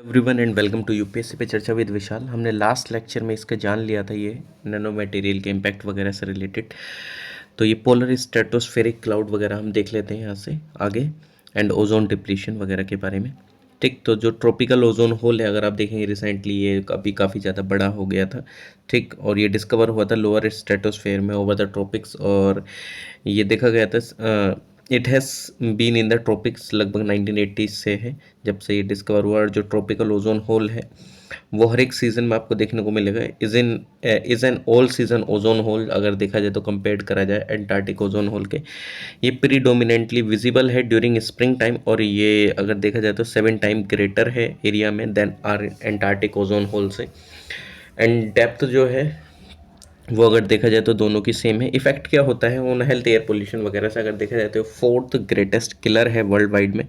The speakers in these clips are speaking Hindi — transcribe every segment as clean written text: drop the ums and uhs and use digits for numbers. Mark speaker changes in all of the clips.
Speaker 1: Everyone and welcome to UPSC पे चर्चा विद विशाल। हमने लास्ट लेक्चर में इसका जान लिया था, ये नैनो मटेरियल के इम्पैक्ट वगैरह से रिलेटेड। तो ये पोलर स्ट्रेटोस्फेरिक क्लाउड वगैरह हम देख लेते हैं यहाँ से आगे, एंड ओजोन डिप्लीशन वगैरह के बारे में। ठीक, तो जो ट्रॉपिकल ओजोन होल है, अगर आप देखेंगे रिसेंटली ये अभी काफ़ी ज़्यादा बड़ा हो गया था। ठीक, और ये डिस्कवर हुआ था लोअर स्ट्रेटोस्फेयर में ओवर द ट्रॉपिक्स, और ये देखा गया था it has been in the tropics लगभग 1980 से है जब से ये डिस्कवर हुआ। और जो ट्रॉपिकल ओजोन होल है वो हर एक सीज़न में आपको देखने को मिलेगा। Is an all season ozone hole अगर देखा जाए तो, कंपेयर करा जाए एंटार्क्टिक ओजोन होल के। ये प्रीडोमिनेंटली विजिबल है ड्यूरिंग स्प्रिंग टाइम, और ये अगर देखा जाए तो 7 टाइम ग्रेटर है एरिया में than our Antarctic ozone hole से। एंड डेप्थ जो है वो अगर देखा जाए तो दोनों की सेम है। इफेक्ट क्या होता है ऑन हेल्थ, एयर पोल्यूशन वगैरह से अगर देखा जाए तो फोर्थ ग्रेटेस्ट किलर है वर्ल्ड वाइड में,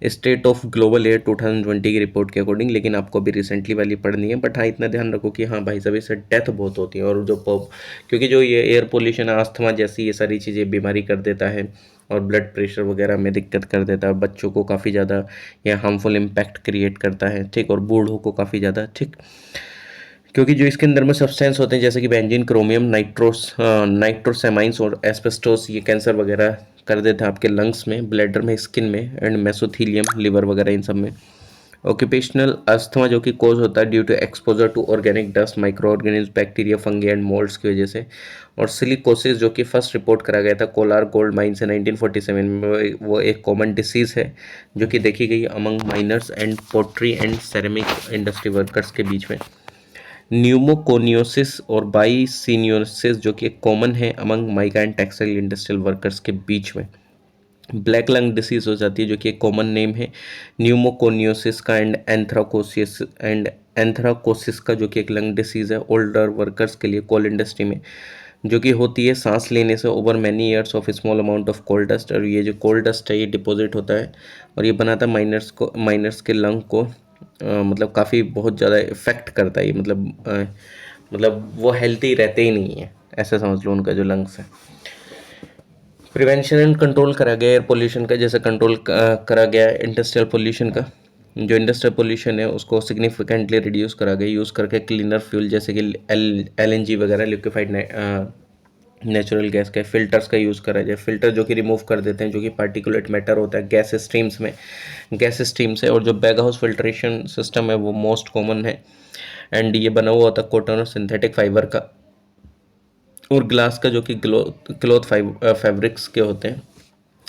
Speaker 1: स्टेट ऑफ ग्लोबल एयर 2020 की रिपोर्ट के अकॉर्डिंग। लेकिन आपको अभी रिसेंटली वाली पढ़नी है, बट हाँ इतना ध्यान रखो कि हाँ भाई साहब इससे डेथ बहुत होती है। और जो क्योंकि जो ये एयर पोल्यूशन अस्थमा जैसी ये सारी चीज़ें बीमारी कर देता है, और ब्लड प्रेशर वगैरह में दिक्कत कर देता है, बच्चों को काफ़ी ज़्यादा यह हार्मफुल इम्पैक्ट क्रिएट करता है। ठीक, और बूढ़ों को काफ़ी ज़्यादा। ठीक, क्योंकि जो इसके अंदर में सब्सटेंस होते हैं जैसे कि बेंजीन, क्रोमियम, नाइट्रोसेमाइंस और एस्बेस्टोस, ये कैंसर वगैरह कर देता है आपके लंग्स में, ब्लैडर में, स्किन में, एंड मेसोथीलियम, लिवर वगैरह इन सब में। ऑक्यूपेशनल अस्थमा जो कि कोज होता है due to exposure to organic dust, micro organism, bacteria, fungi and moulds की वजह से। और सिलिकोसिस जो कि फर्स्ट रिपोर्ट करा गया था कोलार गोल्ड माइन से 1947 में, वो एक कॉमन डिसीज़ है जो कि देखी गई among miners and pottery and ceramic industry workers के बीच में। न्यूमोकोनियोसिस और बाइसिनियोसिस जो कि कॉमन है among mica and textile industrial workers के बीच में। ब्लैक लंग डिसीज हो जाती है जो कि एक कॉमन नेम है न्यूमोकोनियोसिस का, एंथ्राकोसिस का जो कि एक लंग डिसीज है ओल्डर वर्कर्स के लिए कोल इंडस्ट्री में, जो कि होती है सांस लेने से over many years of small amount of coal dust. और ये जो कोल डस्ट है ये डिपॉजिट होता है और ये बनाता है माइनर्स के लंग को मतलब काफ़ी बहुत ज़्यादा इफेक्ट करता है ये, मतलब वो हेल्थी रहते ही नहीं है, ऐसा समझ लो उनका जो लंग्स है। प्रिवेंशन एंड कंट्रोल करा गया एयर पोल्यूशन का, जैसे कंट्रोल करा गया इंडस्ट्रियल पोल्यूशन का। जो इंडस्ट्रियल पोल्यूशन है उसको सिग्निफिकेंटली रिड्यूस करा गया यूज़ करके क्लीनर फ्यूल जैसे कि LNG वगैरह, लिक्विफाइड नेचुरल गैस का फिल्टर्स का यूज़ करा जाए। फिल्टर जो कि रिमूव कर देते हैं जो कि पार्टिकुलेट मैटर होता है गैस स्ट्रीम से। और जो बैग हाउस फिल्ट्रेशन सिस्टम है वो मोस्ट कॉमन है, एंड ये बना हुआ होता है कॉटन और सिंथेटिक फाइबर का और ग्लास का, जो कि क्लॉथ फैब्रिक्स के होते हैं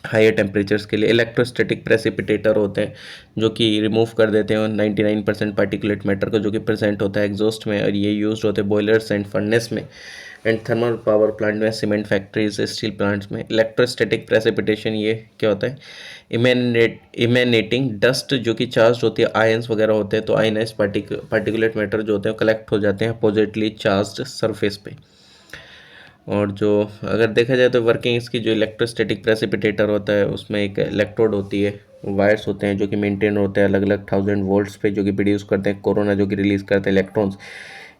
Speaker 1: हायर टेम्परेचर्स के लिए। इलेक्ट्रोस्टैटिक प्रेसिपिटेटर होते हैं जो कि रिमूव कर देते हैं 99% पार्टिकुलेट मैटर को जो कि प्रेजेंट होता है एग्जॉस्ट में, और ये यूज होते हैं बॉयलर्स एंड फर्नेस में, एंड थर्मल पावर प्लांट में, सीमेंट फैक्ट्रीज, स्टील प्लांट्स में। इलेक्ट्रोस्टैटिक प्रेसिपिटेशन ये क्या होता है, इमेनेटिंग डस्ट जो कि चार्ज होती है, आयंस वगैरह होते हैं, तो आयनाइज पार्टिकुलेट मैटर जो होते हैं कलेक्ट हो जाते हैं अपोजिटली चार्ज सरफेस पे। और जो अगर देखा जाए तो वर्किंग इसकी, जो इलेक्ट्रोस्टैटिक प्रेसिपिटेटर होता है उसमें एक इलेक्ट्रोड होती है, वायर्स होते हैं जो कि मेंटेन होते हैं अलग अलग 1000 वोल्ट्स पे, जो कि प्रोड्यूस करते हैं कोरोना, जो कि रिलीज करते हैं इलेक्ट्रॉन्स।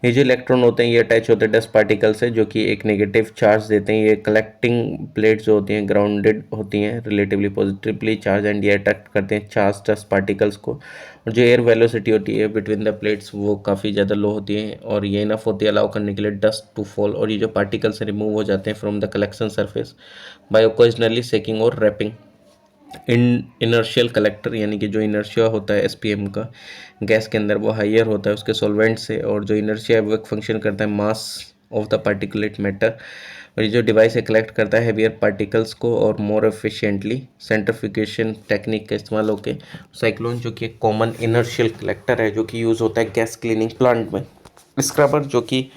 Speaker 1: ये जो इलेक्ट्रॉन होते हैं ये अटैच होते हैं डस्ट पार्टिकल से जो कि एक नेगेटिव चार्ज देते हैं। ये कलेक्टिंग प्लेट्स जो होती हैं ग्राउंडेड होती हैं रिलेटिवली पॉजिटिवली चार्ज, एंड ये अट्रैक्ट करते हैं चार्ज डस्ट पार्टिकल्स को। और जो एयर वेलोसिटी होती है बिटवीन द प्लेट्स वो काफ़ी ज़्यादा लो होती है, और ये इनफ होती है अलाउ करने के लिए डस्ट टू फॉल, और ये जो पार्टिकल्स रिमूव हो जाते हैं from the collection surface by occasionally shaking और रैपिंग। इनर्शियल कलेक्टर यानी कि जो इनर्शिया होता है SPM का गैस के अंदर वो हाइयर होता है उसके सॉल्वेंट से, और जो इनर्शिया है वो एक फंक्शन करता है mass of the particulate matter. और ये जो डिवाइस है कलेक्ट करता है हेवियर पार्टिकल्स को और मोर एफिशिएंटली सेंट्रिफ्यूगेशन टेक्निक का इस्तेमाल होकर। साइक्लोन जो कि एक कॉमन इनर्शियल कलेक्टर है जो कि यूज़ होता है गैस क्लीनिंग प्लांट में। स्क्रबर जो कि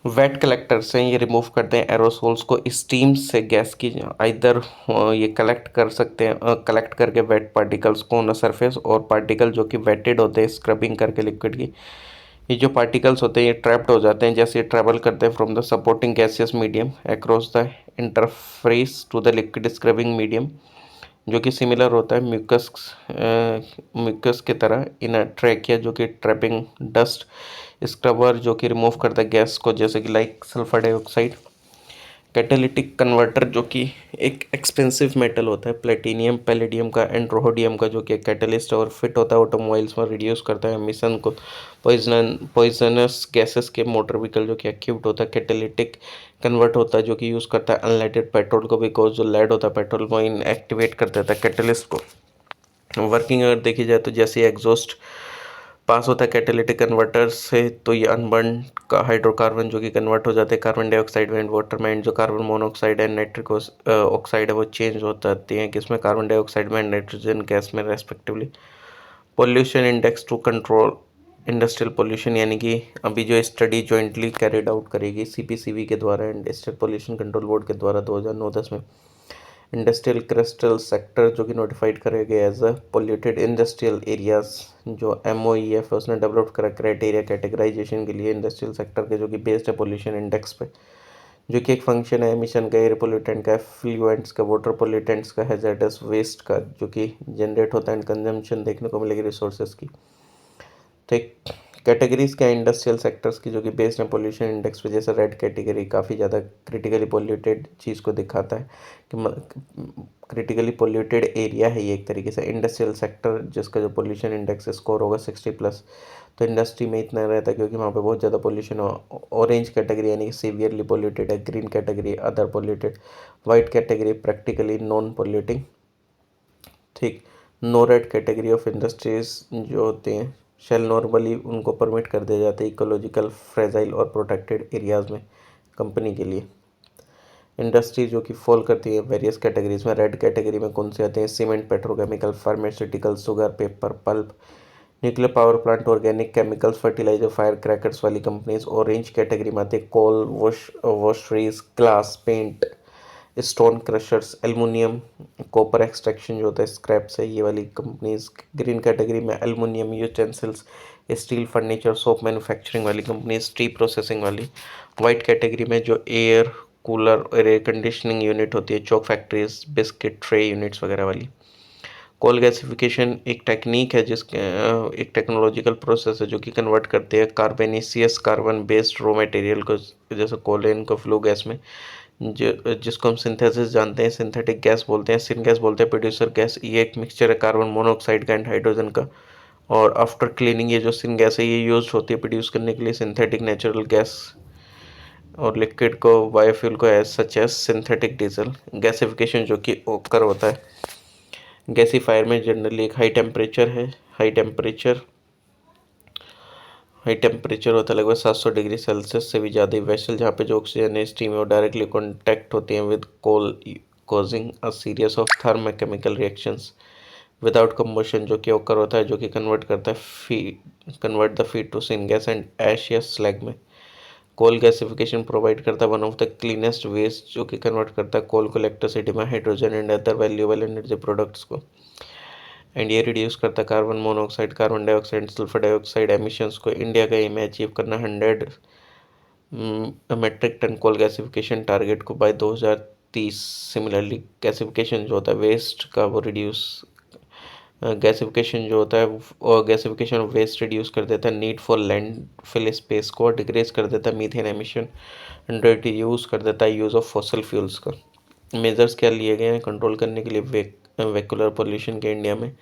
Speaker 1: वेट कलेक्टर से ये रिमूव करते हैं एरोसोल्स को स्टीम से गैस की, इधर ये कलेक्ट कर सकते हैं, कलेक्ट करके वेट पार्टिकल्स को ऑन सरफेस, और पार्टिकल जो कि वेटेड होते हैं स्क्रबिंग करके लिक्विड की, ये जो पार्टिकल्स होते हैं ये ट्रैप्ड हो जाते हैं जैसे ये ट्रेवल करते हैं from the supporting gaseous medium across the interface to the liquid scrubbing medium, जो कि सिमिलर होता है म्यूकस की तरह इन ट्रैकिया, जो कि ट्रैपिंग डस्ट। स्क्रबर जो कि रिमूव करता है गैस को जैसे कि like sulphur dioxide. Catalytic converter जो कि एक एक्सपेंसिव मेटल होता है प्लेटिनियम पैलेडियम का एंड रोहोडियम का, जो कि कैटलिस्ट और फिट होता है ऑटोमोबाइल्स में, रिड्यूस करता है एमिशन को पॉइजनस गैसेस के मोटर व्हीकल जो कि एक्यूप्ड होता है। कैटालिटिक कन्वर्ट होता है जो कि यूज़ करता है अनलेटेड पेट्रोल को, बिकॉज जो लेड होता है पेट्रोल को इनएक्टिवेट कर देता है कैटलिस्ट को। वर्किंग अगर देखी जाए तो जैसे एग्जॉस्ट पास होता है कैटालिटिक कन्वर्टर से, तो ये अनबर्न का हाइड्रोकार्बन जो कि कन्वर्ट हो जाते हैं कार्बन डाइऑक्साइड में एंड वाटर में, एंड जो carbon monoxide and nitric oxide है वो चेंज हो जाती हैं किसमें, कार्बन डाइऑक्साइड में एंड नाइट्रोजन गैस में respectively. Pollution index to control industrial pollution, यानी कि अभी जो स्टडी जॉइंटली कैरिड आउट करेगी सीपीसीबी के द्वारा इंडस्ट्रियल पोल्यूशन कंट्रोल बोर्ड के द्वारा 2009-10 में, इंडस्ट्रियल क्लस्टर सेक्टर जो कि नोटिफाइड करे गए as a polluted industrial areas, जो एमओईएफ है उसने डेवलप करा क्राइटेरिया कैटेगराइजेशन के लिए इंडस्ट्रियल सेक्टर के, जो कि बेस्ड है पोल्यूशन इंडेक्स पे, जो कि एक फंक्शन है एमिशन का, एयर पोल्यूटेंट का, फ्लूएंट्स का, वाटर पोल्यूटेंट्स का, हैजार्डस वेस्ट का, जो कि जनरेट होता है एंड कंजम्पशन देखने को मिलेगी रिसोर्सेज की। ठीक, कैटेगरीज क्या इंडस्ट्रियल सेक्टर्स की जो कि बेस्ड है पोल्यूशन इंडेक्स पे, जैसे रेड कैटेगरी काफ़ी ज़्यादा क्रिटिकली पोल्यूटेड चीज़ को दिखाता है कि क्रिटिकली पोल्यूटेड एरिया है ये एक तरीके से। इंडस्ट्रियल सेक्टर जिसका जो पोल्यूशन इंडेक्स स्कोर होगा 60+, तो इंडस्ट्री में इतना रहता है क्योंकि वहाँ पे बहुत ज़्यादा पोल्यूशन हो। ऑरेंज कैटेगरी यानी कि सीवियरली पोल्यूटेड है, green category other polluted, white category practically non polluting. ठीक, no red category of industries जो होते हैं शेल नॉर्मली उनको परमिट कर दिया जाता है इकोलॉजिकल फ्रेजाइल और प्रोटेक्टेड एरियाज़ में कंपनी के लिए। इंडस्ट्री जो कि फॉल करती है वेरियस कैटेगरीज में, रेड कैटेगरी में कौन से आते हैं, cement, petrochemical, pharmaceutical, sugar, paper, pulp, nuclear power plant, organic chemicals, fertiliser, fire crackers वाली कंपनीज। ऑरेंज कैटेगरी में आते हैं coal, washeries, glass, paint, stone crushers, aluminium, copper extraction जो होता है स्क्रैप से, ये वाली कंपनीज। ग्रीन कैटेगरी में aluminium utensils, steel, furniture, soap manufacturing वाली कंपनीज, टी प्रोसेसिंग वाली। वाइट कैटेगरी में जो एयर कूलर और एयर कंडीशनिंग यूनिट होती है, chalk factories, biscuit tray units वगैरह वाली। कोल गैसिफिकेशन एक टेक्निक है एक टेक्नोलॉजिकल प्रोसेस है जो कि कन्वर्ट करते हैं कार्बेनिसियस कार्बन बेस्ड रॉ मटेरियल को, जैसे कोलेन को फ्लू गैस में, जो जिसको हम सिंथेसिस जानते हैं, सिंथेटिक गैस बोलते हैं, सिन गैस बोलते हैं, प्रोड्यूसर गैस। ये एक मिक्सचर है कार्बन मोनोऑक्साइड का एंड हाइड्रोजन का, और आफ्टर क्लीनिंग ये जो सिन गैस है ये यूज होती है प्रोड्यूस करने के लिए सिंथेटिक नेचुरल गैस और लिक्विड को बायोफ्यूल को as such as synthetic diesel. Gasification जो कि ओकर होता है गैसीफायर में जनरली एक हाई टेम्परेचर होता है लगभग 700 डिग्री सेल्सियस से भी ज़्यादा। वेसल जहाँ पे जो ऑक्सीजन है स्टीम है वो डायरेक्टली कॉन्टैक्ट होती हैं with coal causing a series of thermochemical reactions without combustion, जो कि ओकर होता है जो कि convert the feed to syn gas and ash या स्लैग में। कोल गैसिफिकेशन प्रोवाइड करता है one of the cleanest ways जो कि कन्वर्ट करता है कोल को इलेक्ट्रिसिटी में, hydrogen and other valuable energy products को, एंड ये रिड्यूस करता है carbon monoxide, carbon dioxide, sulphur dioxide emissions को। इंडिया का एम है अचीव करना 100 metric ton coal gasification target को बाय 2030। सिमिलरली गैसिफिकेशन जो होता है वेस्ट का वो रिड्यूस गैसिफिकेशन जो होता है और गैसिफिकेशन वेस्ट रिड्यूस कर देता है need for landfill space को, डिक्रीज कर देता है मीथेन एमिशन, रिड्यूस कर देता है यूज़ ऑफ फॉसल फ्यूल्स का। मेजर्स क्या लिए गए हैं कंट्रोल करने के लिए वेहिकुलर पोल्यूशन के इंडिया में?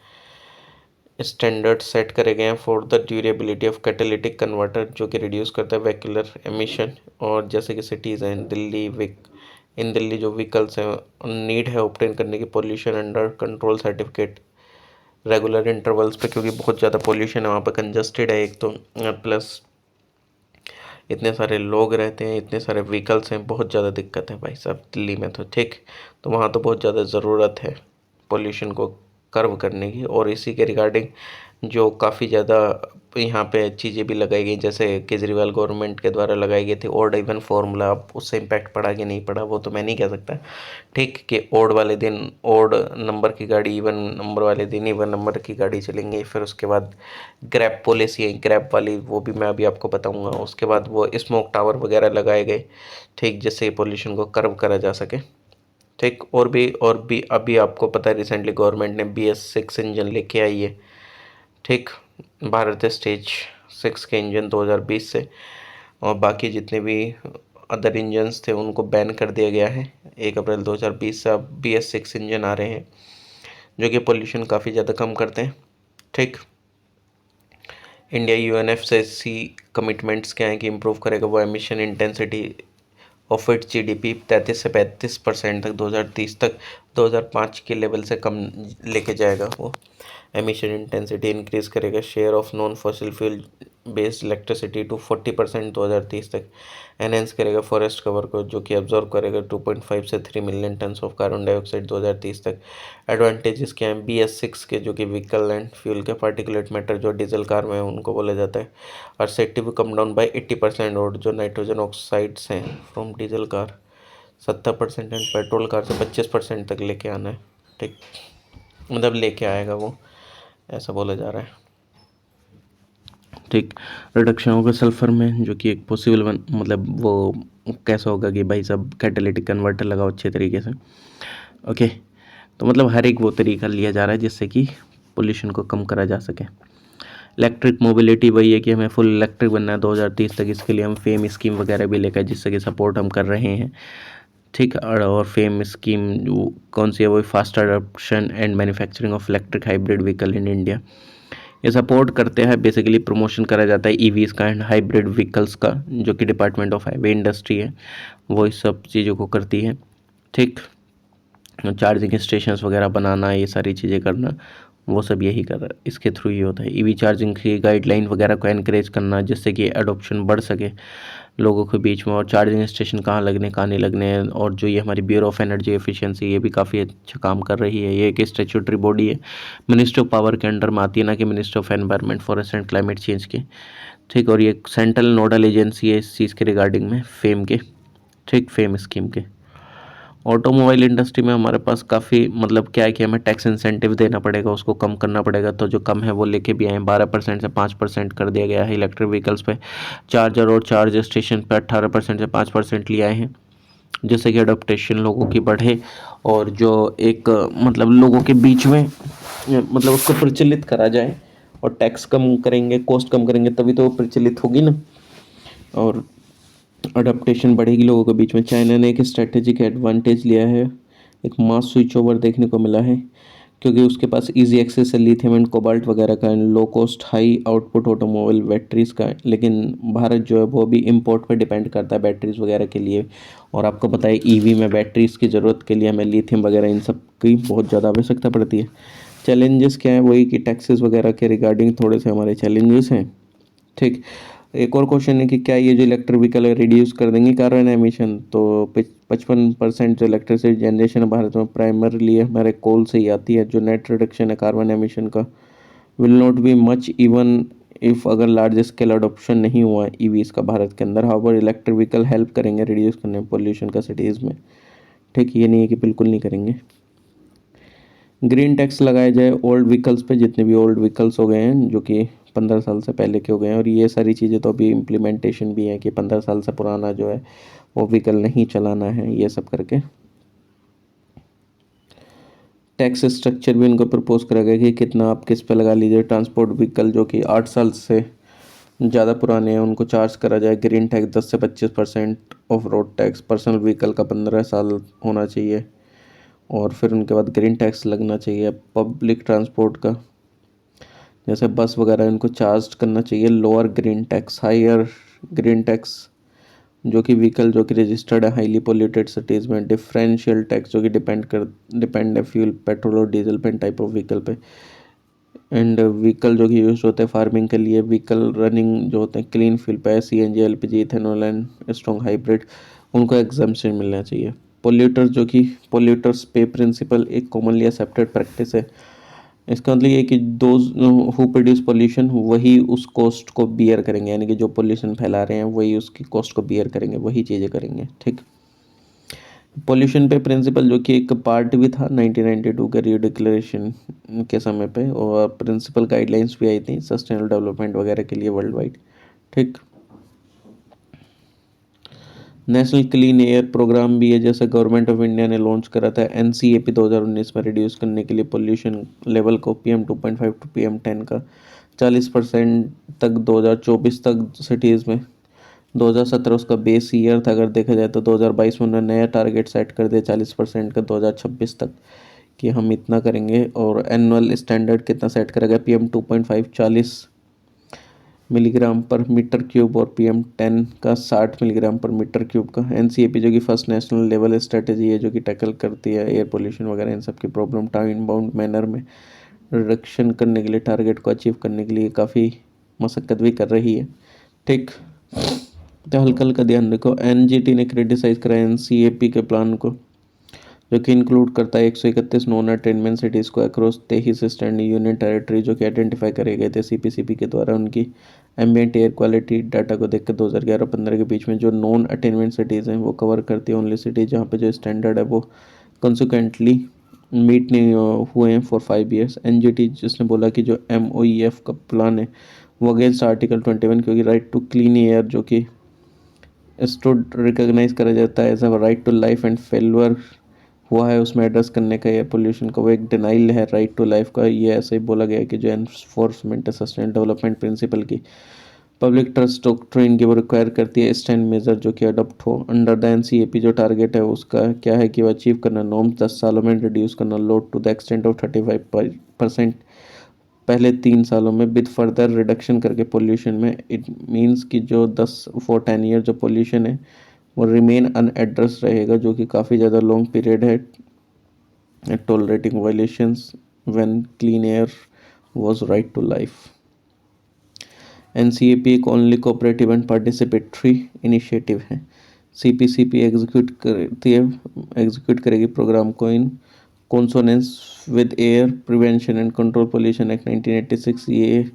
Speaker 1: स्टैंडर्ड सेट करे गए हैं for the durability of catalytic converter जो कि रिड्यूस करता है वेहिकुलर एमिशन। और जैसे कि सिटीज़ हैं इन दिल्ली जो व्हीकल्स हैं नीड है ऑब्टेन करने की pollution under control certificate regular intervals पे, क्योंकि बहुत ज़्यादा पोल्यूशन है वहाँ पे, कंजस्टेड है एक तो, प्लस इतने सारे लोग रहते हैं, इतने सारे व्हीकल्स हैं, बहुत ज़्यादा दिक्कत है भाई साहब दिल्ली में तो। ठीक, तो वहाँ तो बहुत ज़्यादा ज़रूरत है पोल्यूशन को कर्व करने की। और इसी के रिगार्डिंग जो काफ़ी ज़्यादा यहाँ पे चीज़ें भी लगाई गई, जैसे केजरीवाल गवर्नमेंट के द्वारा लगाई गई थी ओड इवन फार्मूला, अब उससे इम्पैक्ट पड़ा कि नहीं पड़ा वो तो मैं नहीं कह सकता। ठीक, कि ओड वाले दिन ओड नंबर की गाड़ी, इवन नंबर वाले दिन इवन नंबर की गाड़ी चलेंगी। फिर उसके बाद ग्रैब पॉलिसी है, ग्रैब वाली, वो भी मैं अभी आपको बताऊँगा। उसके बाद वो स्मोक टावर वगैरह लगाए गए, ठीक, जिससे पोल्यूशन को कर्व करा जा सके। ठीक, और भी अभी आपको पता है रिसेंटली गवर्नमेंट ने BS6 इंजन लेके आई है। ठीक, भारत स्टेज 6 के इंजन 2020 से। और बाकी जितने भी अदर इंजन्स थे उनको बैन कर दिया गया है। 1 अप्रैल 2020 से अब BS6 इंजन आ रहे हैं जो कि पोल्यूशन काफ़ी ज़्यादा कम करते हैं। ठीक, इंडिया UNFCCC कमिटमेंट्स क्या हैं कि इम्प्रूव करेगा वो emission intensity of it GDP 33 से 35% तक 2030 तक 2005 के लेवल से कम लेके जाएगा। वो एमिशन इंटेंसिटी इंक्रीज करेगा। Share of non fossil fuel based electricity to 40% 2030 तक। एनहेंस करेगा फॉरेस्ट कवर को जो कि एब्जॉर्ब करेगा 2.5 से 3 million tons of carbon dioxide 2030 तक। एडवांटेजेस क्या हैं BS6 के, जो कि व्हीकल एंड फ्यूल के पार्टिकुलेट मैटर जो डीजल कार में है उनको बोला जाता है। और सेफ्टी भी कम डाउन बाई 80%, और जो नाइट्रोजन ऑक्साइड्स हैं from diesel car 70% and petrol car से 25% तक लेके आना है। ठीक, मतलब लेके आएगा वो, ऐसा बोला जा रहा है। ठीक, रिडक्शन होगा सल्फर में जो कि एक पॉसिबल मतलब वो कैसा होगा कि भाई सब कैटालिटिक कन्वर्टर लगाओ अच्छे तरीके से। ओके, तो मतलब हर एक वो तरीका लिया जा रहा है जिससे कि पोल्यूशन को कम करा जा सके। इलेक्ट्रिक मोबिलिटी वही है कि हमें फुल इलेक्ट्रिक बनना है 2030 तक। इसके लिए हम फेम स्कीम वगैरह भी लेकर जिससे कि सपोर्ट हम कर रहे हैं। ठीक, और फेम स्कीम कौन सी है, वो fast adoption and manufacturing of electric hybrid vehicle in India. ये सपोर्ट करते हैं, बेसिकली प्रमोशन करा जाता है ईवीज़ का एंड हाइब्रिड व्हीकल्स का, जो कि डिपार्टमेंट ऑफ हाईवे इंडस्ट्री है वो इस सब चीज़ों को करती है। ठीक, चार्जिंग स्टेशंस वगैरह बनाना, ये सारी चीज़ें करना, वो सब यही कर रहा है, इसके थ्रू ही होता है। ईवी चार्जिंग की गाइडलाइन वगैरह को एनकरेज करना जिससे कि एडोप्शन बढ़ सके लोगों के बीच में, और चार्जिंग स्टेशन कहाँ लगने कहाँ नहीं लगने हैं। और जो ये हमारी ब्यूरो ऑफ एनर्जी एफिशिएंसी, ये भी काफ़ी अच्छा काम कर रही है। ये एक स्टैट्यूटरी बॉडी है, मिनिस्ट्री ऑफ पावर के अंडर में आती है, ना कि ministry of environment forest and climate change के। ठीक, और ये सेंट्रल नोडल एजेंसी है इस चीज़ के रिगार्डिंग में, फेम के। ठीक, फेम स्कीम के। ऑटोमोबाइल इंडस्ट्री में हमारे पास काफ़ी मतलब क्या है कि हमें टैक्स इंसेंटिव देना पड़ेगा, उसको कम करना पड़ेगा। तो जो कम है वो लेके भी आए, 12% से 5% कर दिया गया है इलेक्ट्रिक व्हीकल्स पे। चार्जर और चार्ज स्टेशन पे 18% से 5% ले आए हैं जिससे कि अडोप्टेशन लोगों की बढ़े, और जो एक मतलब लोगों के बीच में मतलब उसको प्रचलित करा जाए। और टैक्स कम करेंगे, कॉस्ट कम करेंगे, तभी तो वो प्रचलित होगी ना, और अडप्टेशन बढ़ेगी लोगों के बीच में। चाइना ने एक स्ट्रेटेजिक एडवांटेज लिया है, एक मास स्विच ओवर देखने को मिला है, क्योंकि उसके पास इजी एक्सेस है लिथियम एंड कोबाल्ट वगैरह का, low cost high output automobile batteries का। लेकिन भारत जो है वो भी इंपोर्ट पर डिपेंड करता है बैटरीज वगैरह के लिए। और आपको पता है ईवी में बैटरीज की ज़रूरत के लिए हमें लिथियम वगैरह इन सब की बहुत ज़्यादा आवश्यकता पड़ती है। चैलेंजेस क्या है, वही कि टैक्सेस वगैरह के रिगार्डिंग थोड़े से हमारे चैलेंजेस हैं। ठीक, एक और क्वेश्चन है कि क्या ये जो इलेक्ट्रिक व्हीकल है रिड्यूस कर देंगे कार्बन एमिशन। तो 55% जो इलेक्ट्रिसिटी जनरेशन है भारत में प्राइमरली हमारे कोल से ही आती है। जो नेट रिडक्शन है कार्बन एमिशन का will not be much even if अगर लार्ज स्केल अडोप्शन नहीं हुआ ईवीज़ का भारत के अंदर। हाउएवर इलेक्ट्रिक व्हीकल हेल्प करेंगे रिड्यूस करने में पोल्यूशन का सिटीज़ में। ठीक, ये नहीं है कि बिल्कुल नहीं करेंगे। ग्रीन टैक्स लगाया जाए ओल्ड व्हीकल्स पे, जितने भी ओल्ड व्हीकल्स हो गए हैं जो कि 15 साल से पहले के हो गए हैं। और ये सारी चीज़ें तो अभी इम्प्लीमेंटेशन भी है कि 15 साल से पुराना जो है वो व्हीकल नहीं चलाना है, ये सब करके। टैक्स स्ट्रक्चर भी उनको प्रपोज करा गया कि कितना आप किस पे लगा लीजिए। ट्रांसपोर्ट व्हीकल जो कि 8 साल से ज़्यादा पुराने हैं उनको चार्ज करा जाए ग्रीन टैक्स 10 से 25% of road tax. Personal vehicle का 15 साल होना चाहिए, और फिर उनके बाद ग्रीन टैक्स लगना चाहिए। पब्लिक ट्रांसपोर्ट का जैसे बस वगैरह इनको चार्ज करना चाहिए lower green tax. Higher green tax जो कि व्हीकल जो कि रजिस्टर्ड है हाईली पोल्यूटेड सिटीज़ में। डिफरेंशियल टैक्स जो कि डिपेंड है फ्यूल पेट्रोल और डीजल पे टाइप ऑफ व्हीकल पे। एंड व्हीकल जो कि यूज होते हैं फार्मिंग के लिए, व्हीकल रनिंग जो होते हैं क्लीन फ्यूल पे, CNG LPG ethanol and strong hybrid, उनको एग्जम्पशन मिलना चाहिए। पोल्यूटर्स जो कि पोल्यूटर्स पे प्रिंसिपल एक कॉमनली एक्सेप्टेड प्रैक्टिस है। इसका मतलब ये है कि दोज हु प्रोड्यूस पोल्यूशन वही उस कॉस्ट को बियर करेंगे, यानी कि जो पोल्यूशन फैला रहे हैं वही उसकी कॉस्ट को बियर करेंगे, वही चीज़ें करेंगे। ठीक, पोल्यूशन पे प्रिंसिपल जो कि एक पार्ट भी था 1992 के रियो डिक्लेरेशन के समय पे, और प्रिंसिपल गाइडलाइंस भी आई थी सस्टेनेबल डेवलपमेंट वगैरह के लिए वर्ल्ड वाइड। ठीक, नेशनल क्लीन एयर प्रोग्राम भी है, जैसे गवर्नमेंट ऑफ इंडिया ने लॉन्च करा था NCAP 2019 में रिड्यूस करने के लिए पोल्यूशन लेवल को PM2.5 टू PM10 का 40% तक 2024 तक सिटीज़ में 2017 उसका बेस ईयर था अगर देखा जाए तो 2022 में उन्होंने नया टारगेट सेट कर दिया 40% का 2026 तक कि हम इतना करेंगे। और एनुअल स्टैंडर्ड कितना सेट करा गया, PM2.5 40 मिलीग्राम पर मीटर क्यूब और PM10 का 60 मिलीग्राम पर मीटर क्यूब का। NCAP जो कि फर्स्ट नेशनल लेवल स्ट्रेटेजी है जो कि टैकल करती है एयर पोल्यूशन वगैरह इन सब की प्रॉब्लम टाइम बाउंड मैनर में रिडक्शन करने के लिए, टारगेट को अचीव करने के लिए काफ़ी मशक्क़त भी कर रही है। ठीक, तो हल्का हल्का ध्यान रखो। NGT ने क्रिटिसाइज करा NCAP के प्लान को जो कि इंक्लूड करता है 131 नॉन अटेनमेंट सिटीज़ को अक्रॉस 23 स्टैंडिंग यूनियन टेरिटरी जो कि आइडेंटिफाई करे गए थे CPCP के द्वारा। उनकी एम्बिएंट एयर क्वालिटी डाटा को देखकर 2011-15 के बीच में जो नॉन अटेनमेंट सिटीज़ हैं वो कवर करती है ओनली सिटी जहाँ पे जो स्टैंडर्ड है वो कंसिक्वेंटली मीट नहीं हुए हैं फॉर 5 ईयर्स। NGT जिसने बोला कि जो MOEF का प्लान है वो अगेंस्ट आर्टिकल 21 क्योंकि राइट टू क्लीन एयर जो कि स्टूड रिकॉग्नाइज करा जाता है as a right to life and failure हुआ है उसमें एड्रेस करने का एयर पोल्यूशन का, वो एक डिनाइल है राइट टू लाइफ का। ये ऐसे ही बोला गया है कि जो एनफोर्समेंट सस्टेन डेवलपमेंट प्रिंसिपल की पब्लिक ट्रस्ट डॉक्ट्रिन की वो रिक्वायर करती है स्टैंड मेजर जो कि अडॉप्ट हो अंडर द NCAP। जो टारगेट है उसका क्या है कि वो अचीव करना नॉर्म्स 10 सालों में रिड्यूस करना load to the extent of 35% पहले 3 सालों में विद फर्दर रिडक्शन करके पोल्यूशन में। इट मीन्स कि जो 10 ईयर जो पोल्यूशन है वो रिमेन अनएड्रेस रहेगा जो कि काफ़ी ज़्यादा लॉन्ग पीरियड है tolerating violations when clean air was right to life. NCAP एक only cooperative and participatory initiative है। CPCP एग्जीक्यूट करेगी प्रोग्राम को in consonance with air prevention and control pollution act 1986। ये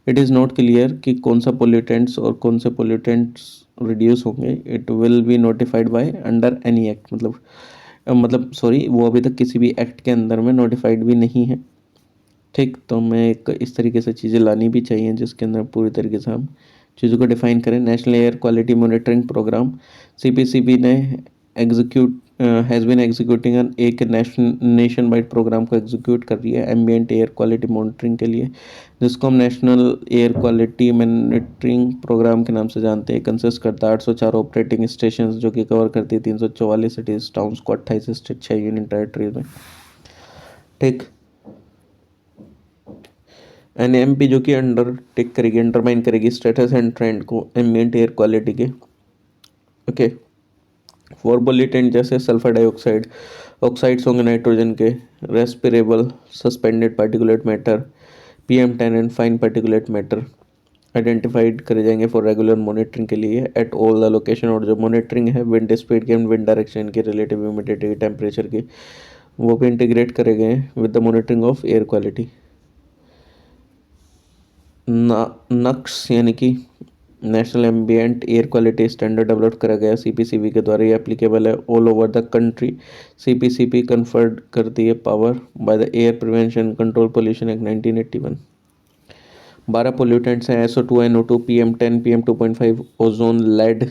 Speaker 1: इट इज़ नॉट क्लियर कि कौन सा पोल्यूटेंट्स और कौन से पोल्यूटेंट्स रिड्यूस होंगे। It will be notified by under any act, मतलब सॉरी वो अभी तक किसी भी एक्ट के अंदर में नोटिफाइड भी नहीं है। ठीक, तो मैं एक इस तरीके से चीज़ें लानी भी चाहिए जिसके अंदर पूरी तरीके से हम चीज़ों को डिफाइन करें। National air quality monitoring programme CPCP ने हैज़ बीन एग्जीक्यूटिंग एक नेशन वाइड प्रोग्राम को एग्जीक्यूट कर रही है एम्बिएंट एयर क्वालिटी मॉनिटरिंग के लिए जिसको हम national air quality monitoring programme के नाम से जानते हैं। कंसिस्ट करता है 804 ऑपरेटिंग स्टेशन जो कि कवर करती है 344 सिटीज़ टाउन्स को 28 स्टेट 6 यूनियन टेरिटरीज में। ठीक, NAMP जो कि अंडरटेक करेगी अंडरमाइन करेगी स्टेटस एंड ट्रेंड को एम्बिएंट एयर क्वालिटी के। ओके, फॉर पोल्यूटेंट जैसे सल्फर डाइऑक्साइड, ऑक्साइड्स होंगे नाइट्रोजन के, respirable suspended particulate matter, PM10 and fine particulate matter identified करे जाएंगे फॉर रेगुलर मॉनिटरिंग के लिए एट ऑल द लोकेशन। और जो मॉनिटरिंग है विंड स्पीड की एंड विंड डायरेक्शन की, रिलेटिव ह्यूमिडिटी टेम्परेचर की, वो भी इंटीग्रेट करे गए with the monitoring of air quality. नक्स यानी कि national ambient air quality standard develop करा गया CPCP के द्वारा। ये एप्लीकेबल है all over the country. CPCP conferred करती है power by the air prevention control pollution act 1981। 12 pollutants हैं SO2 NO2 PM10 PM2.5 ozone lead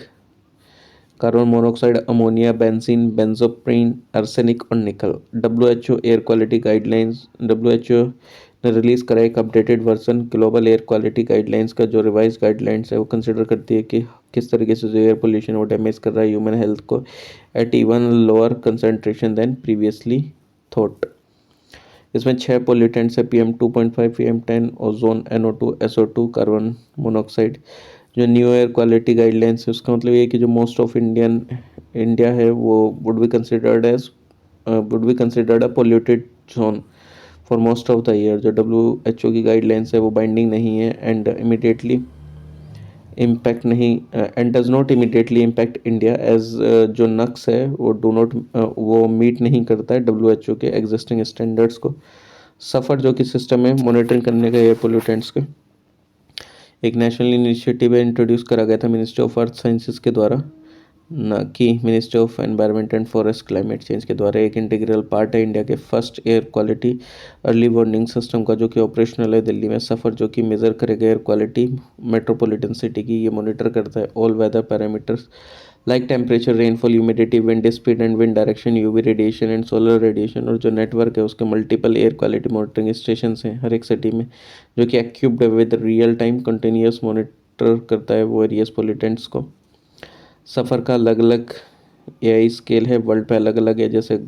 Speaker 1: carbon monoxide ammonia benzene बेंजोप्रीन arsenic और निकल। WHO air quality guidelines, WHO ने रिलीज़ करा एक updated version global air quality guidelines का। जो रिवाइज गाइडलाइंस है वो कंसिडर करती है कि किस तरीके से जो एयर पोल्यूशन वो डैमेज कर रहा है ह्यूमन हेल्थ को at even lower concentration than previously thought. इसमें 6 पोल्यूटेंट्स है PM2.5 PM10 ozone NO2 SO2 carbon monoxide. जो न्यू एयर क्वालिटी गाइडलाइंस है उसका मतलब ये है कि जो मोस्ट ऑफ इंडिया है वो would be considered a polluted zone for most of the year. जो WHO की गाइडलाइंस है वो बाइंडिंग नहीं है and does not immediately impact India as जो नक्स है वो मीट नहीं करता है WHO के एग्जिस्टिंग स्टैंडर्ड्स को। सफ़र जो कि सिस्टम है मॉनिटरिंग करने का एयर पोल्यूटेंट्स के, एक नेशनल इनिशिएटिव इंट्रोड्यूस करा गया था मिनिस्ट्री ऑफ अर्थ साइंसेस के द्वारा, ना कि ministry of environment and forest climate change के द्वारा। एक इंटीग्रल पार्ट है इंडिया के first air quality early warning system का जो कि ऑपरेशनल है दिल्ली में। सफ़र जो कि मेज़र करेगा एयर क्वालिटी मेट्रोपॉलिटन सिटी की। ये मॉनिटर करता है all weather parameters like temperature rainfall humidity wind speed and wind direction UV radiation and solar radiation. और जो नेटवर्क है उसके multiple air quality monitoring station हैं हर एक सिटी में जो कि equipped with real time continuous monitor करता है वो एरियस पोल्यूटेंट्स को। सफ़र का अलग अलग एआई स्केल है, वर्ल्ड पे अलग अलग है। जैसे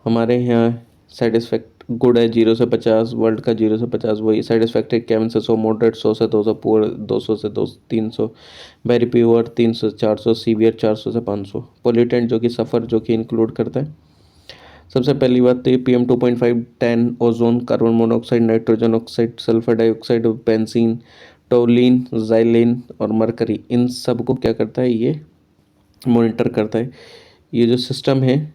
Speaker 1: हमारे यहाँ सेटिस्फैक्ट गुड है 0 से 50, वर्ल्ड का 0 से 50 वही। सेटिस्फैक्ट्री 51 से 100, मॉडरेट 100 से 200, पुअर 200 से 300, वेरी प्योर 300 से 400, सीवियर 400 से 500। पोल्यूटेंट जो कि सफ़र जो कि इंक्लूड करता है, सबसे पहली बात तो ये PM 2.5, tan, ozone, carbon monoxide, nitrogen oxide, sulphur dioxide, benzene, toluene, xylene और मरकरी, इन सब को क्या करता है, ये मॉनिटर करता है। ये जो सिस्टम है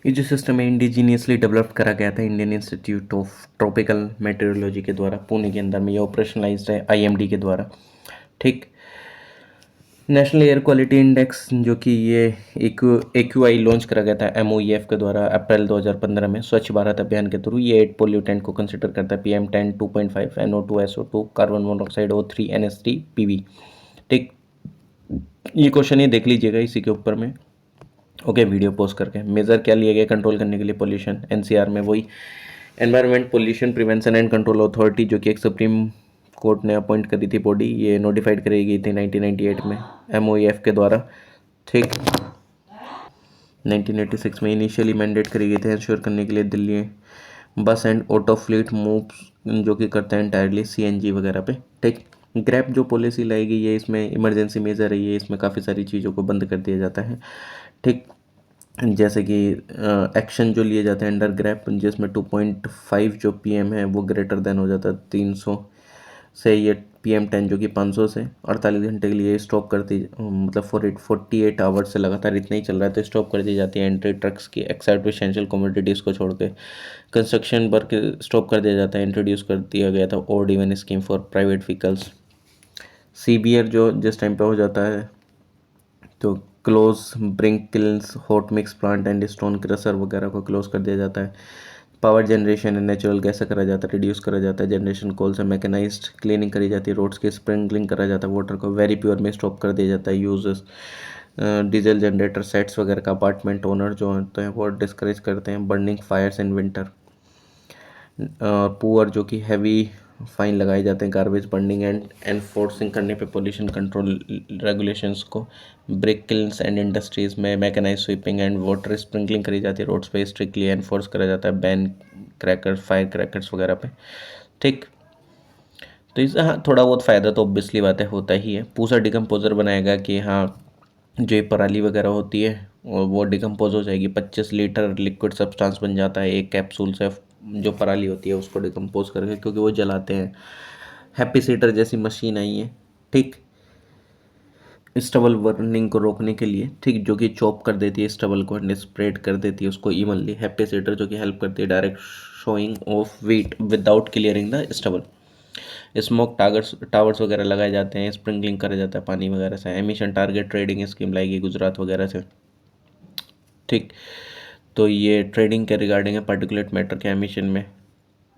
Speaker 1: ये जो सिस्टम है इंडिजीनियसली डेवलप करा गया था Indian institute of tropical meteorology के द्वारा, पुणे के अंदर में। ये ऑपरेशनलाइज्ड है IMD के द्वारा। ठीक। नेशनल एयर क्वालिटी इंडेक्स जो कि ये AQI लॉन्च करा गया था MOEF के द्वारा अप्रैल 2015 में स्वच्छ भारत अभियान के थ्रू। ये 8 पोल्यूटेंट को कंसिडर करता है, PM10, 2.5, NO2, SO2, carbon monoxide, O3, NH3, PV। ठीक। ये क्वेश्चन ये देख लीजिएगा इसी के ऊपर में। ओके, वीडियो पॉज करके। मेजर क्या लिए गए कंट्रोल करने के लिए पोल्यूशन? NCR में वही environment pollution prevention and control authority, जो कि एक सुप्रीम कोर्ट ने अपॉइंट करी थी बॉडी, ये नोटिफाइड करी गई थी 1998 में MOEF के द्वारा। ठीक। 1986 में इनिशियली मैंडेट करी गई थी इंश्योर करने के लिए दिल्ली बस एंड ऑटो फ्लीट मूव जो कि करते हैं इंटायरली CNG वगैरह पे। ठीक। ग्रैप जो पॉलिसी लाई गई है, इसमें इमरजेंसी मेजर है, ये इसमें काफ़ी सारी चीज़ों को बंद कर दिया जाता है। ठीक। जैसे कि एक्शन जो लिए जाते हैं अंडर ग्रैप, जिसमें 2.5 जो PM है वो ग्रेटर देन हो जाता है 300 से। ये PM10 जो कि 500 से 48 घंटे के लिए स्टॉप कर दी, मतलब 48 आवर्स से लगातार इतना ही चल रहा है तो स्टॉप कर दी जाती है एंट्री ट्रक्स की, एक्सेप्ट एसेंशियल कमोडिटीज़ को छोड़ के। कंस्ट्रक्शन वर्क स्टॉप कर दिया जाता है। इंट्रोड्यूस कर दिया गया था odd even scheme for private vehicles. CBR जो जिस टाइम पे हो जाता है तो close brick kilns, hot mix plant and stone crusher वगैरह को क्लोज कर दिया जाता है। Power generation and natural gas से करा जाता है, रिड्यूस करा जाता है। जनरेशन कोल से मैकेनाइज्ड क्लीनिंग करी जाती है, रोड्स की स्प्रिंकलिंग करा जाता है, वाटर को वेरी प्योर में स्टॉप कर दिया जाता है। यूजेस डीजल जनरेटर सेट्स वगैरह का अपार्टमेंट ओनर जो होते हैं वो डिस्करेज करते हैं। Burning fires in winter. Poor जो कि हैवी फाइन लगाए जाते हैं गार्बेज बर्निंग एंड एनफोर्सिंग करने पे पोल्यूशन कंट्रोल रेगुलेशंस को। ब्रिक किल्स एंड इंडस्ट्रीज में mechanise sweeping and water sprinkling करी जाती है, रोड्स पे स्ट्रिक्टली एनफोर्स करा जाता है बैन क्रैकर्स, फायर क्रैकर्स वगैरह पे। ठीक। तो इससे हाँ थोड़ा बहुत फ़ायदा तो ऑब्वियसली बात है होता ही है। पूसा डिकम्पोजर बनाएगा कि हाँ जो ये पराली वगैरह होती है और वो डिकम्पोज हो जाएगी, 25 लीटर लिक्विड सब्सटेंस बन जाता है एक कैप्सूल से, जो पराली होती है उसको डिकम्पोज करके, क्योंकि वो जलाते हैं। हैप्पी सीडर जैसी मशीन आई है। ठीक। स्टबल बर्निंग को रोकने के लिए, ठीक, जो कि चॉप कर देती है स्टबल को एंड स्प्रेड कर देती है उसको इवनली। हैप्पी सीडर जो कि हेल्प करती है direct showing off wheat without clearing the stubble. Smoke towers वगैरह लगाए जाते हैं, स्प्रिंकलिंग करा जाता है पानी वगैरह से। एमिशन टारगेट ट्रेडिंग स्कीम लाएगी गुजरात वगैरह से। ठीक। तो ये ट्रेडिंग के रिगार्डिंग है पार्टिकुलेट मैटर के एमिशन में।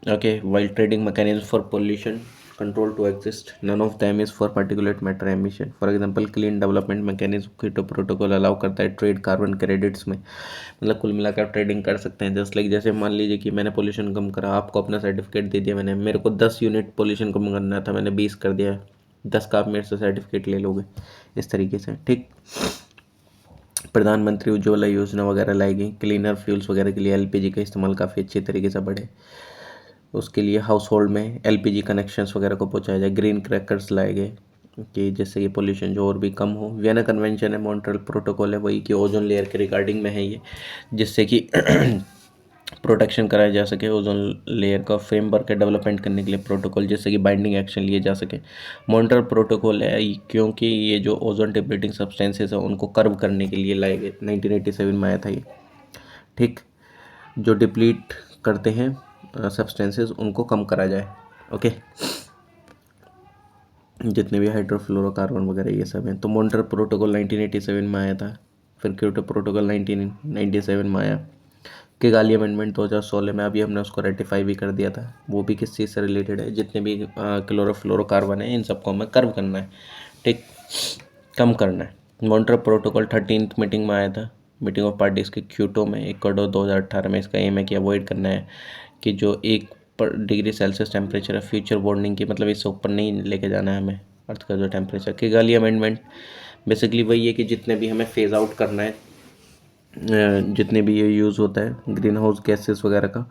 Speaker 1: Okay, while trading mechanism for pollution control to exist, none of them is for particulate matter emission. For example clean development mechanism Kyoto protocol allow करता है ट्रेड कार्बन क्रेडिट्स में, मतलब कुल मिलाकर ट्रेडिंग कर सकते हैं। जस्ट लाइक जैसे मान लीजिए कि मैंने पोल्यूशन कम करा, आपको अपना सर्टिफिकेट दे दिया मैंने, मेरे को 10 यूनिट पोल्यूशन कम करना था, मैंने 20 कर दिया, 10 का आप मेरे से सर्टिफिकेट ले लोगे, इस तरीके से। ठीक। प्रधानमंत्री उज्ज्वला योजना वगैरह लाई गई, क्लीनर फ्यूल्स वगैरह के लिए LPG का इस्तेमाल काफ़ी अच्छे तरीके से बढ़े, उसके लिए हाउस होल्ड में LPG कनेक्शंस वगैरह को पहुंचाया जाए। ग्रीन क्रैकर्स लाए गए कि जिससे ये पोल्यूशन जो और भी कम हो। वियना कन्वेंशन है, मॉन्ट्रियल प्रोटोकॉल है, वही कि ओजोन लेयर के रिगार्डिंग में है ये, जिससे कि प्रोटेक्शन कराया जा सके। ओजोन लेयर का फ्रेमवर्क है डेवलपमेंट करने के लिए प्रोटोकॉल, जिससे कि बाइंडिंग एक्शन लिए जा सके। मॉन्ट्रियल प्रोटोकॉल है क्योंकि ये जो ओजोन डिप्लीटिंग सब्सटेंसेस है उनको कर्व करने के लिए लाए गए, 1987 में आया था ये। ठीक। जो डिप्लीट करते हैं सब्सटेंसेस उनको कम करा जाए। ओके, जितने भी हाइड्रोफ्लोरोकार्बन वगैरह ये सब हैं। तो मॉन्ट्रियल प्रोटोकॉल 1987 में आया था, फिर क्योटो प्रोटोकॉल 1997 में आया। किगाली अमेंडमेंट 2016 में, अभी हमने उसको रेटिफाई भी कर दिया था। वो भी किस चीज़ से रिलेटेड है, जितने भी क्लोरोफ्लोरोकार्बन है इन सबको हमें कर्व करना है। ठीक, कम करना है। मॉन्ट्रियल प्रोटोकॉल 13th मीटिंग में आया था, मीटिंग ऑफ पार्टीज के क्योटो में इक्वाडोर 2018 में। इसका एम है कि अवॉइड करना है कि जो 1 डिग्री सेल्सियस टेम्परेचर है फ्यूचर वार्निंग की, मतलब इससे ऊपर नहीं लेके जाना है हमें। अर्थ का जो टेम्परेचर। किगाली अमेंडमेंट बेसिकली वही है कि जितने भी हमें फेज आउट करना है, जितने भी ये यूज़ होता है ग्रीन हाउस गैसेस वगैरह का,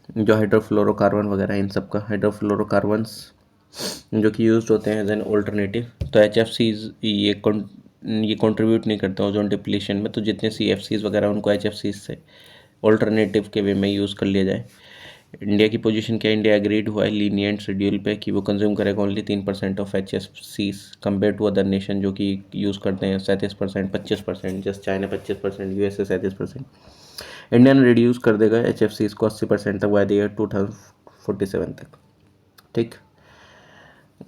Speaker 1: जो हाइड्रोफ्लोरोकार्बन वगैरह इन सब का, हाइड्रोफ्लोरोकार्बन्स जो कि यूज होते हैं एज एन ऑल्टरनेटिव। तो HFCs ये कंट्रीब्यूट नहीं करते ओजोन डिप्लीशन में, तो जितने CFCs वगैरह उनको HFCs से ऑल्टरनेटिव के वे में यूज़ कर लिया जाए। इंडिया की पोजीशन क्या है? इंडिया एग्रीड हुआ है लीनियंट शेड्यूल पे कि वो कंज्यूम करेगा only 3% of HFCs compare to other nation जो कि यूज़ करते हैं 37%, 25%, जस्ट चाइना 25%, USA 37%। इंडिया ने रिड्यूस कर देगा HFCs को 80% तक बाय द ईयर 2047 तक। ठीक,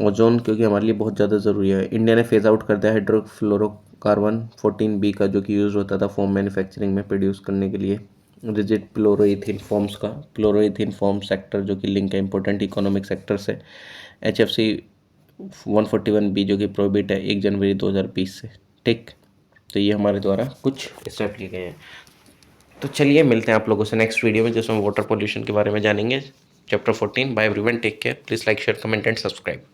Speaker 1: ओजोन क्योंकि हमारे लिए बहुत ज़्यादा ज़रूरी है। इंडिया ने फेज आउट कर दिया हाइड्रोफ्लोरोकार्बन 14B का, जो कि यूज़ होता था फोम मैन्युफैक्चरिंग में प्रोड्यूस करने के लिए। रिजिड प्लोरोइथीन फॉर्म्स का, प्लोरोइथीन फॉर्म सेक्टर जो कि लिंक है इंपॉर्टेंट इकोनॉमिक सेक्टर से। HFC 141B जो कि प्रोहिबिट है 1 जनवरी 2020 से। ठीक, तो ये हमारे द्वारा कुछ स्टेप लिए गए हैं। तो चलिए मिलते हैं आप लोगों से नेक्स्ट वीडियो में, जिसमें वाटर पोल्यूशन के बारे में जानेंगे, chapter 14। Bye everyone, take care, please like share comment and subscribe.